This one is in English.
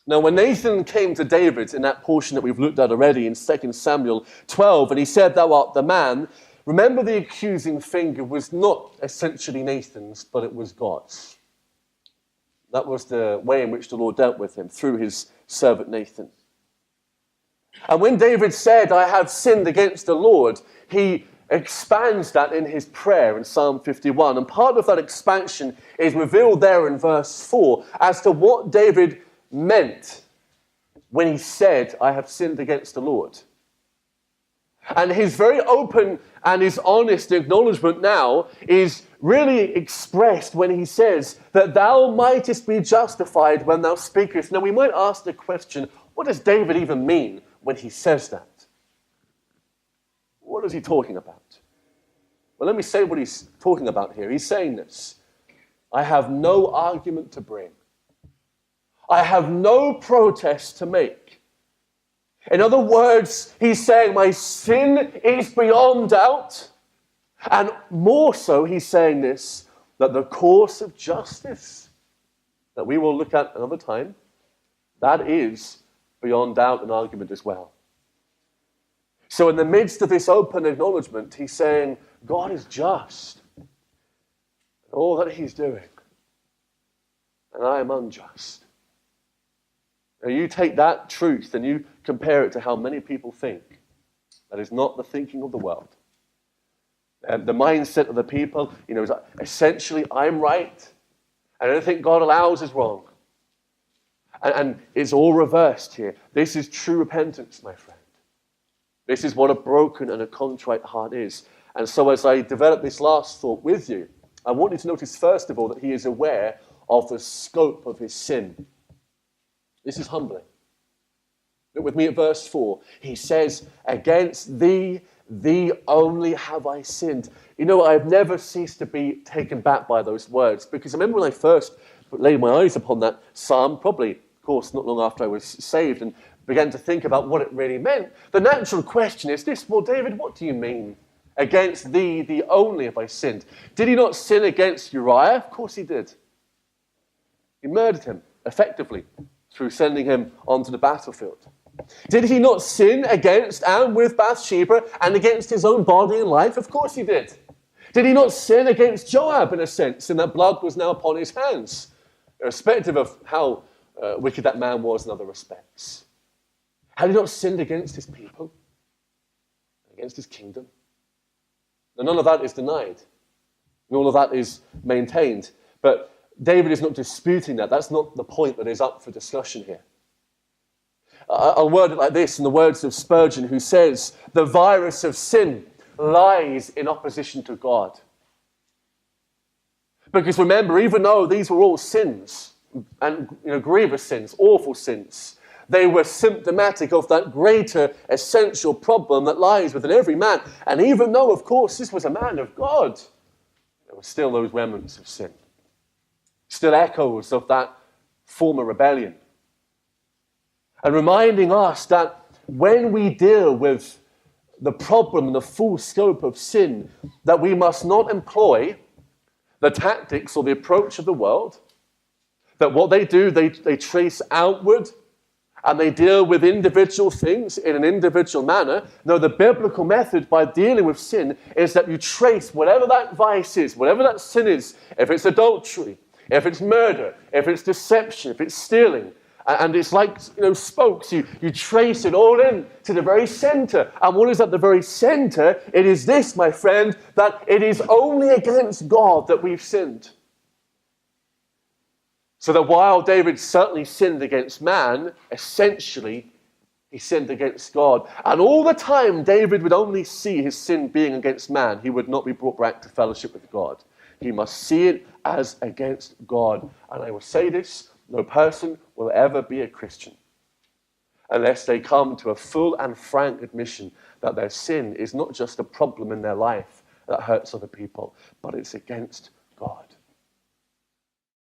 Now, when Nathan came to David in that portion that we've looked at already in 2 Samuel 12, and he said, "Thou art the man," remember the accusing finger was not essentially Nathan's, but it was God's. That was the way in which the Lord dealt with him, through his servant Nathan. And when David said, "I have sinned against the Lord," he expands that in his prayer in Psalm 51. And part of that expansion is revealed there in verse 4 as to what David meant when he said, "I have sinned against the Lord." And his very open and his honest acknowledgement now is really expressed when he says that thou mightest be justified when thou speakest. Now we might ask the question, what does David even mean when he says that? What is he talking about? Well, let me say what he's talking about here. He's saying this: I have no argument to bring. I have no protest to make. In other words, he's saying my sin is beyond doubt. And more so, he's saying this, that the course of justice that we will look at another time, that is beyond doubt and argument as well. So in the midst of this open acknowledgement, he's saying God is just in all that he's doing, and I am unjust. Now you take that truth and you compare it to how many people think. That is not the thinking of the world. And the mindset of the people, is essentially, I'm right, and anything God allows is wrong. And it's all reversed here. This is true repentance, my friend. This is what a broken and a contrite heart is. And so as I develop this last thought with you, I want you to notice, first of all, that he is aware of the scope of his sin. This is humbling. Look with me at verse 4. He says, "Against thee only have I sinned." I've never ceased to be taken back by those words, because I remember when I first laid my eyes upon that psalm, probably, of course, not long after I was saved, and began to think about what it really meant. The natural question is this: well, David, what do you mean? Against thee only have I sinned. Did he not sin against Uriah? Of course he did. He murdered him, effectively, through sending him onto the battlefield. Did he not sin against and with Bathsheba and against his own body and life? Of course he did. Did he not sin against Joab, in a sense, in that blood was now upon his hands, irrespective of how wicked that man was in other respects? Had he not sinned against his people, against his kingdom? Now, none of that is denied. And all of that is maintained. But David is not disputing that. That's not the point that is up for discussion here. I'll word it like this in the words of Spurgeon, who says, "The virus of sin lies in opposition to God." Because remember, even though these were all sins, and grievous sins, awful sins, they were symptomatic of that greater essential problem that lies within every man. And even though, of course, this was a man of God, there were still those remnants of sin. Still echoes of that former rebellion. And reminding us that when we deal with the problem and the full scope of sin, that we must not employ the tactics or the approach of the world, that what they do, they trace outward and they deal with individual things in an individual manner. No, the biblical method by dealing with sin is that you trace whatever that vice is, whatever that sin is, if it's adultery, if it's murder, if it's deception, if it's stealing. And it's like, spokes. You trace it all in to the very center. And what is at the very center? It is this, my friend, that it is only against God that we've sinned. So that while David certainly sinned against man, essentially, he sinned against God. And all the time, David would only see his sin being against man. He would not be brought back to fellowship with God. He must see it as against God. And I will say this: no person will ever be a Christian unless they come to a full and frank admission that their sin is not just a problem in their life that hurts other people, but it's against God.